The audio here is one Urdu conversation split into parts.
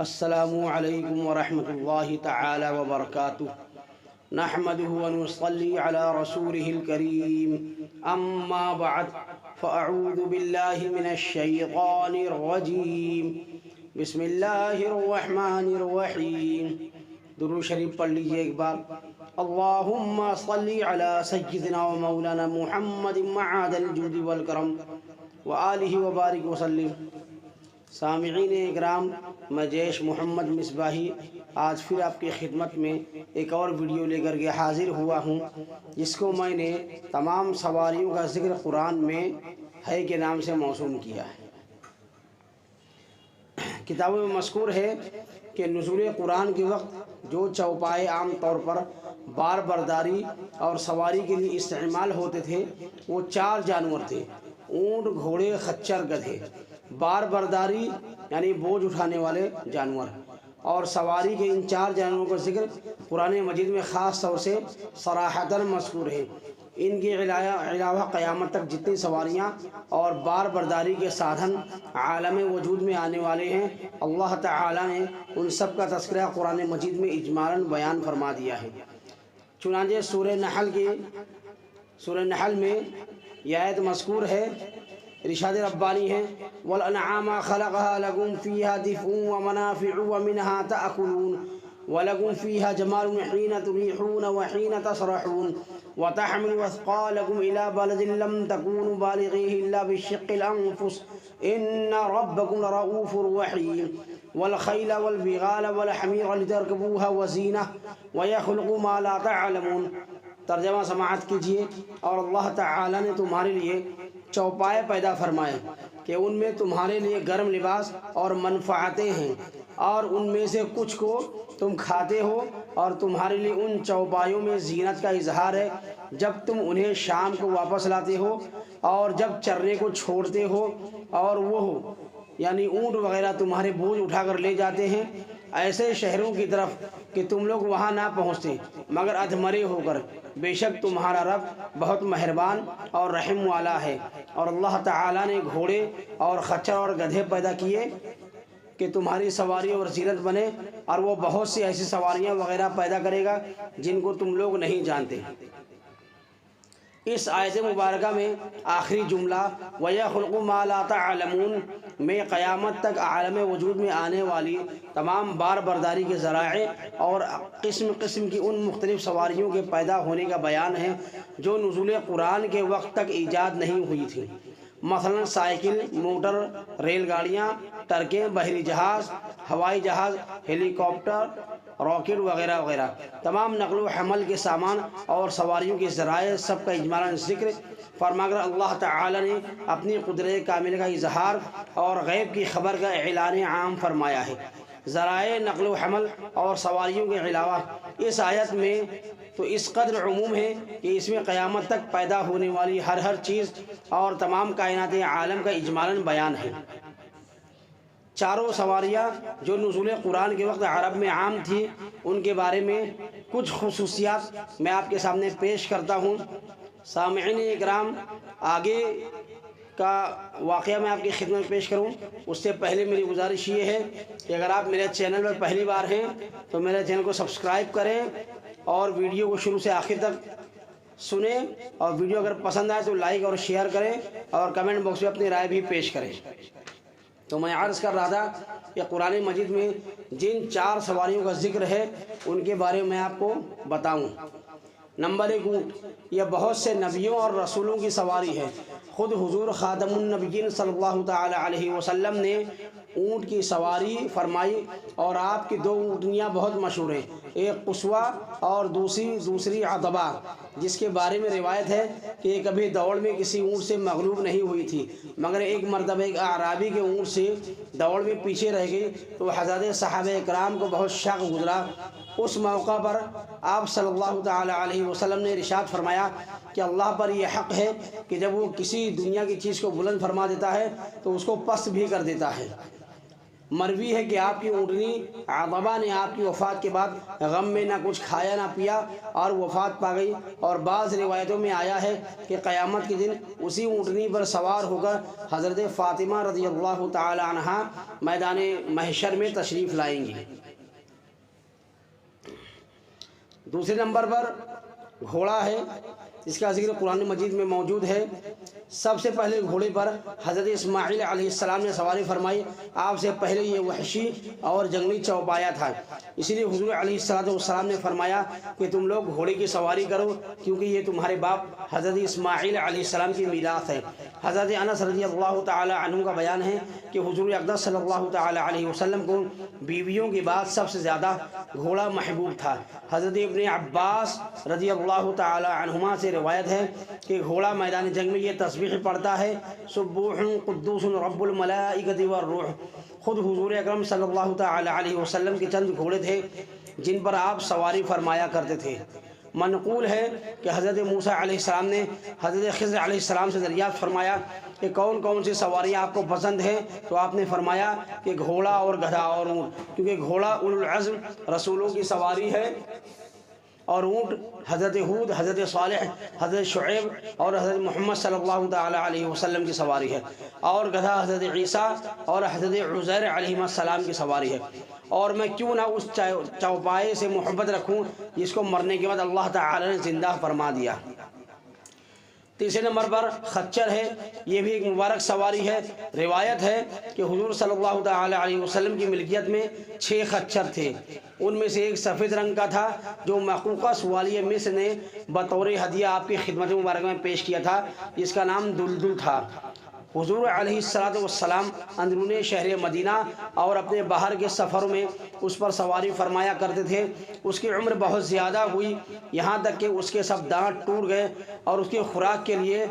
السلام علیکم ورحمۃ اللہ تعالی وبرکاتہ نحمده ونصلي على رسوله الكريم اما بعد فاعوذ باللہ من الشیطان الرجیم بسم اللہ الرحمن الرحیم۔ درود شریف پڑھ لیجئے ایک بار۔ اللہم صلی علی سیدنا و مولانا محمد معاد الجود والکرم وآلہ وبارک وسلم۔ سامعین اکرام، میں جیش محمد مصباحی آج پھر آپ کی خدمت میں ایک اور ویڈیو لے کر کے حاضر ہوا ہوں، جس کو میں نے تمام سواریوں کا ذکر قرآن میں ہے کے نام سے موسوم کیا ہے۔ کتابوں میں مذکور ہے کہ نزول قرآن کے وقت جو چوپائے عام طور پر بار برداری اور سواری کے لیے استعمال ہوتے تھے وہ 4 جانور تھے: اونٹ، گھوڑے، خچر، گدھے۔ بار برداری یعنی بوجھ اٹھانے والے جانور اور سواری کے ان 4 جانوروں کا ذکر قرآن مجید میں خاص طور سے صراحتاً مذکور ہے۔ ان کے علاوہ قیامت تک جتنی سواریاں اور بار برداری کے سادھن عالم وجود میں آنے والے ہیں، اللہ تعالیٰ نے ان سب کا تذکرہ قرآن مجید میں اجمالاً بیان فرما دیا ہے۔ چنانچہ سورہ نحل میں یہ آیت مذکور ہے، ارشاد ربانی ہے: وَالْأَنْعَامَ خَلَقَهَا لَكُمْ فِيهَا دِفْءٌ وَمَنَافِعُ وَمِنْهَا تَأْكُلُونَ وَلَكُمْ فِيهَا جَمَالٌ حِينَ تُرِيحُونَ وَحِينَ تَصْرَحُونَ وَتَحْمِلُ أَثْقَالَكُمْ إِلَى بَلَدٍ لَّمْ تَكُونُوا بَالِغِيهِ إِلَّا بِشِقِّ الْأَنفُسِ إِنَّ رَبَّكُمْ لَرَءُوفٌ رَحِيمٌ وَالْخَيْلَ وَالْبِغَالَ وَالْحَمِيرَ لِتَرْكَبُوهَا وَزِينَةً وَيَخْلُقُ مَا لَا تَعْلَمُونَ۔ ترجمہ سماعت کیجیے۔ اور اللہ تعالیٰ نے تمہارے لیے چوپائے پیدا فرمائے کہ ان میں تمہارے لیے گرم لباس اور منفعتیں ہیں، اور ان میں سے کچھ کو تم کھاتے ہو، اور تمہارے لیے ان چوپایوں میں زینت کا اظہار ہے جب تم انہیں شام کو واپس لاتے ہو اور جب چرنے کو چھوڑتے ہو، اور وہ یعنی اونٹ وغیرہ تمہارے بوجھ اٹھا کر لے جاتے ہیں ایسے شہروں کی طرف کہ تم لوگ وہاں نہ پہنچتے مگر ادھمرے ہو کر۔ بے شک تمہارا رب بہت مہربان اور رحم والا ہے۔ اور اللہ تعالیٰ نے گھوڑے اور خچر اور گدھے پیدا کیے کہ تمہاری سواری اور زینت بنے، اور وہ بہت سی ایسی سواریاں وغیرہ پیدا کرے گا جن کو تم لوگ نہیں جانتے۔ اس آیت مبارکہ میں آخری جملہ وَيَخْلُقُ مَا لَا تَعْلَمُونَ میں قیامت تک عالم وجود میں آنے والی تمام بار برداری کے ذرائع اور قسم قسم کی ان مختلف سواریوں کے پیدا ہونے کا بیان ہے جو نزول قرآن کے وقت تک ایجاد نہیں ہوئی تھی، مثلا سائیکل، موٹر، ریل گاڑیاں، ٹرکیں، بحری جہاز، ہوائی جہاز، ہیلی کاپٹر، راکٹ وغیرہ وغیرہ۔ تمام نقل و حمل کے سامان اور سواریوں کے ذرائع سب کا اجمالاً ذکر فرما کر اللہ تعالیٰ نے اپنی قدرت کاملہ کا اظہار اور غیب کی خبر کا اعلان عام فرمایا ہے۔ ذرائع نقل و حمل اور سواریوں کے علاوہ اس آیت میں تو اس قدر عموم ہے کہ اس میں قیامت تک پیدا ہونے والی ہر چیز اور تمام کائنات عالم کا اجمالاً بیان ہے۔ 4 سواریاں جو نزول قرآن کے وقت عرب میں عام تھی، ان کے بارے میں کچھ خصوصیات میں آپ کے سامنے پیش کرتا ہوں۔ سامعین اکرام، آگے کا واقعہ میں آپ کی خدمت میں پیش کروں اس سے پہلے میری گزارش یہ ہے کہ اگر آپ میرے چینل پر پہلی بار ہیں تو میرے چینل کو سبسکرائب کریں اور ویڈیو کو شروع سے آخر تک سنیں، اور ویڈیو اگر پسند آئے تو لائک اور شیئر کریں اور کمنٹ باکس میں اپنی رائے بھی پیش کریں۔ تو میں عرض کر رہا تھا کہ قرآن مجید میں جن 4 سواریوں کا ذکر ہے ان کے بارے میں آپ کو بتاؤں۔ نمبر 1، اونٹ۔ یہ بہت سے نبیوں اور رسولوں کی سواری ہے۔ خود حضور خاتم النبیین صلی اللہ تعالی علیہ وسلم نے اونٹ کی سواری فرمائی، اور آپ کی 2 اونٹنیاں بہت مشہور ہیں، ایک قصوہ اور دوسری عتبہ، جس کے بارے میں روایت ہے کہ یہ کبھی دوڑ میں کسی اونٹ سے مغلوب نہیں ہوئی تھی، مگر ایک مرتبہ ایک اعرابی کے اونٹ سے دوڑ میں پیچھے رہ گئی تو حضرت صحابہ کرام کو بہت شک گزرا۔ اس موقع پر آپ صلی اللہ تعالی علیہ وسلم نے ارشاد فرمایا کہ اللہ پر یہ حق ہے کہ جب وہ کسی دنیا کی چیز کو بلند فرما دیتا ہے تو اس کو پست بھی کر دیتا ہے۔ مروی ہے کہ آپ کی اونٹنی عطبہ نے آپ کی وفات کے بعد غم میں نہ کچھ کھایا نہ پیا اور وفات پا گئی، اور بعض روایتوں میں آیا ہے کہ قیامت کے دن اسی اونٹنی پر سوار ہو کر حضرت فاطمہ رضی اللہ تعالی عنہا میدان محشر میں تشریف لائیں گی۔ دوسرے نمبر پر گھوڑا ہے، اس کا ذکر قرآن مجید میں موجود ہے۔ سب سے پہلے گھوڑے پر حضرت اسماعیل علیہ السلام نے سواری فرمائی۔ آپ سے پہلے یہ وحشی اور جنگلی چوپایا تھا، اسی لیے حضور علیہ السلام نے فرمایا کہ تم لوگ گھوڑے کی سواری کرو، کیونکہ یہ تمہارے باپ حضرت اسماعیل علیہ السلام کی میراث ہے۔ حضرت انس رضی اللہ تعالی عنہ کا بیان ہے کہ حضور اقدس صلی اللہ تعالی علیہ وسلم کو بیویوں کے بعد سب سے زیادہ گھوڑا محبوب تھا۔ حضرت ابن عباس رضی اللہ تعالی عنہما سے روایت ہے کہ گھوڑا میدان جنگ میں یہ تسبیح پڑھتا ہے، سبوح قدوس رب الملائکۃ والروح۔ خود حضور اکرم صلی اللہ تعالی علیہ وسلم کے چند گھوڑے تھے جن پر آپ سواری فرمایا کرتے تھے۔ منقول ہے کہ حضرت موسیٰ علیہ السلام نے حضرت خضر علیہ السلام سے دریافت فرمایا کہ کون کون سی سواریاں آپ کو پسند ہیں، تو آپ نے فرمایا کہ گھوڑا اور گدھا اور اونٹ، کیونکہ گھوڑا اولو العزم رسولوں کی سواری ہے، اور اونٹ حضرت ہود، حضرت صالح، حضرت شعیب اور حضرت محمد صلی اللہ تعالی علیہ وسلم کی سواری ہے، اور گدھا حضرت عیسیٰ اور حضرت عزیر علیہ السلام کی سواری ہے۔ اور میں کیوں نہ اس چوپائے سے محبت رکھوں جس کو مرنے کے بعد اللہ تعالی نے زندہ فرما دیا۔ تیسرے نمبر پر خچر ہے، یہ بھی ایک مبارک سواری ہے۔ روایت ہے کہ حضور صلی اللہ تعالی علیہ وسلم کی ملکیت میں 6 خچر تھے، ان میں سے ایک سفید رنگ کا تھا جو مقوقس والی مصر نے بطور ہدیہ آپ کی خدمت مبارک میں پیش کیا تھا، جس کا نام دلدل تھا۔ حضور علیہ السلام اندرون شہر مدینہ اور اپنے باہر کے سفروں میں اس پر سواری فرمایا کرتے تھے۔ اس کی عمر بہت زیادہ ہوئی، یہاں تک کہ اس کے سب دانت ٹوٹ گئے اور اس کی خوراک کے لیے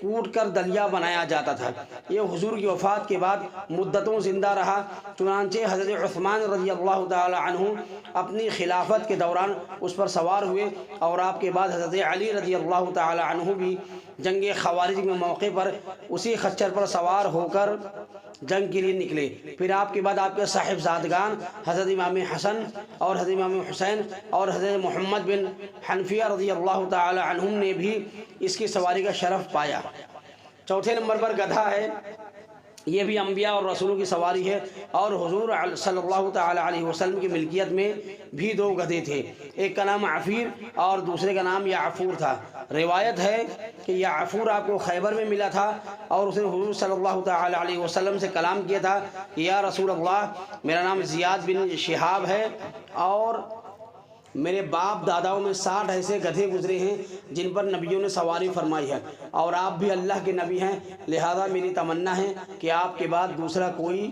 کوٹ کر دلیا بنایا جاتا تھا۔ یہ حضور کی وفات کے بعد مدتوں زندہ رہا، چنانچہ حضرت عثمان رضی اللہ تعالی عنہ اپنی خلافت کے دوران اس پر سوار ہوئے، اور آپ کے بعد حضرت علی رضی اللہ تعالی عنہ بھی جنگ خوارج کے موقع پر اسی خچر پر سوار ہو کر جنگ کے لیے نکلے۔ پھر آپ کے بعد آپ کے صاحبزادگان حضرت امام حسن اور حضرت امام حسین اور حضرت محمد بن حنفیہ رضی اللہ تعالی عنہم نے بھی اس کی سواری کا شرف پایا۔ چوتھے نمبر پر گدھا ہے، یہ بھی انبیاء اور رسولوں کی سواری ہے، اور حضور صلی اللہ تعالی علیہ وسلم کی ملکیت میں بھی 2 گدھے تھے، ایک کا نام عفیر اور دوسرے کا نام یعفور تھا۔ روایت ہے کہ یعفور آپ کو خیبر میں ملا تھا، اور اس نے حضور صلی اللہ تعالی علیہ وسلم سے کلام کیا تھا کہ یا رسول اللہ، میرا نام زیاد بن شہاب ہے، اور میرے باپ داداؤں میں 60 ایسے گدھے گزرے ہیں جن پر نبیوں نے سواری فرمائی ہے، اور آپ بھی اللہ کے نبی ہیں، لہذا میری تمنا ہے کہ آپ کے بعد دوسرا کوئی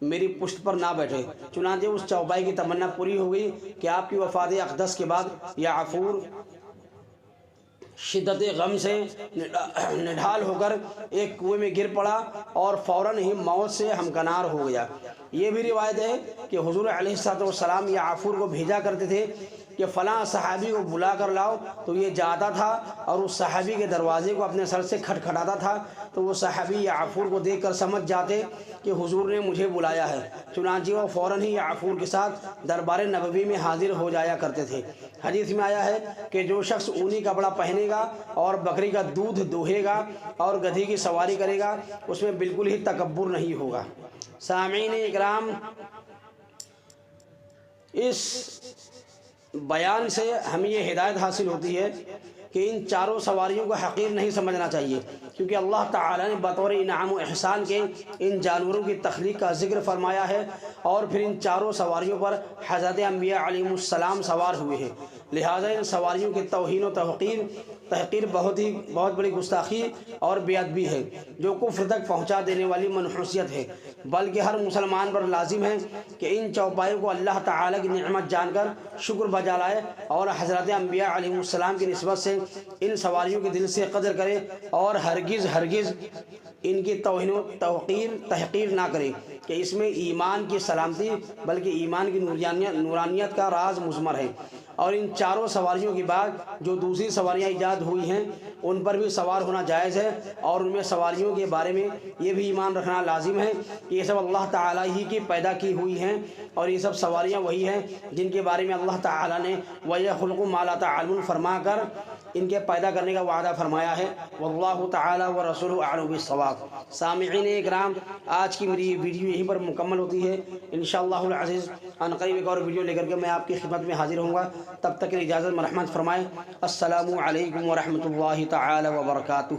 میری پشت پر نہ بیٹھے۔ چنانچہ اس چوپائی کی تمنا پوری ہو گئی کہ آپ کی وفات اقدس کے بعد یعفور شدت غم سے نڈھال ہو کر ایک کنویں میں گر پڑا اور فوراً ہی موت سے ہمکنار ہو گیا۔ یہ بھی روایت ہے کہ حضور علیہ السلام یعفور کو بھیجا کرتے تھے کہ فلاں صحابی کو بلا کر لاؤ، تو یہ جاتا تھا اور اس صحابی کے دروازے کو اپنے سر سے کھٹکھٹاتا تھا، تو وہ صحابی یعفور کو دیکھ کر سمجھ جاتے کہ حضور نے مجھے بلایا ہے، چنانچہ وہ فوراً ہی یعفور کے ساتھ دربار نبوی میں حاضر ہو جایا کرتے تھے۔ حدیث میں آیا ہے کہ جو شخص اونی کپڑا پہنے گا اور بکری کا دودھ دوہے گا اور گدھی کی سواری کرے گا، اس میں بالکل ہی تکبر نہیں ہوگا۔ سامعین اکرام، اس بیان سے ہمیں یہ ہدایت حاصل ہوتی ہے کہ ان چاروں سواریوں کو حقیر نہیں سمجھنا چاہیے، کیونکہ اللہ تعالیٰ نے بطور انعام و احسان کے ان جانوروں کی تخلیق کا ذکر فرمایا ہے، اور پھر ان چاروں سواریوں پر حضرت انبیاء علیہ السلام سوار ہوئے ہیں، لہٰذا ان سواریوں کی توہین و تحقیر بہت بڑی گستاخی اور بے ادبی ہے، جو کفر تک پہنچا دینے والی منحوسیت ہے۔ بلکہ ہر مسلمان پر لازم ہے کہ ان چوپایوں کو اللہ تعالیٰ کی نعمت جان کر شکر بجا لائے، اور حضرت انبیاء علیہ السلام کی نسبت سے ان سواریوں کے دل سے قدر کرے، اور ہرگز ان کی توہین و تحقیر نہ کرے، کہ اس میں ایمان کی سلامتی بلکہ ایمان کی نورانیت کا راز مضمر ہے۔ اور ان چاروں سواریوں کے بعد جو دوسری سواریاں ایجاد ہوئی ہیں ان پر بھی سوار ہونا جائز ہے، اور ان میں سواریوں کے بارے میں یہ بھی ایمان رکھنا لازم ہے کہ یہ سب اللہ تعالیٰ ہی کی پیدا کی ہوئی ہیں، اور یہ سب سواریاں وہی ہیں جن کے بارے میں اللہ تعالیٰ نے وَيَخْلُقُ مَا لَا تَعْلَمُونَ فرما کر ان کے پیدا کرنے کا وعدہ فرمایا ہے۔ واللہ تعالیٰ ورسولہ اعلم بالصواب۔ سامعین اکرام، آج کی میری ویڈیو یہیں پر مکمل ہوتی ہے۔ انشاءاللہ العزیز عن قریب ایک اور ویڈیو لے کر کے میں آپ کی خدمت میں حاضر ہوں گا، تب تک اجازت مرحمت فرمائیں۔ السلام علیکم ورحمۃ اللہ تعالی وبرکاتہ۔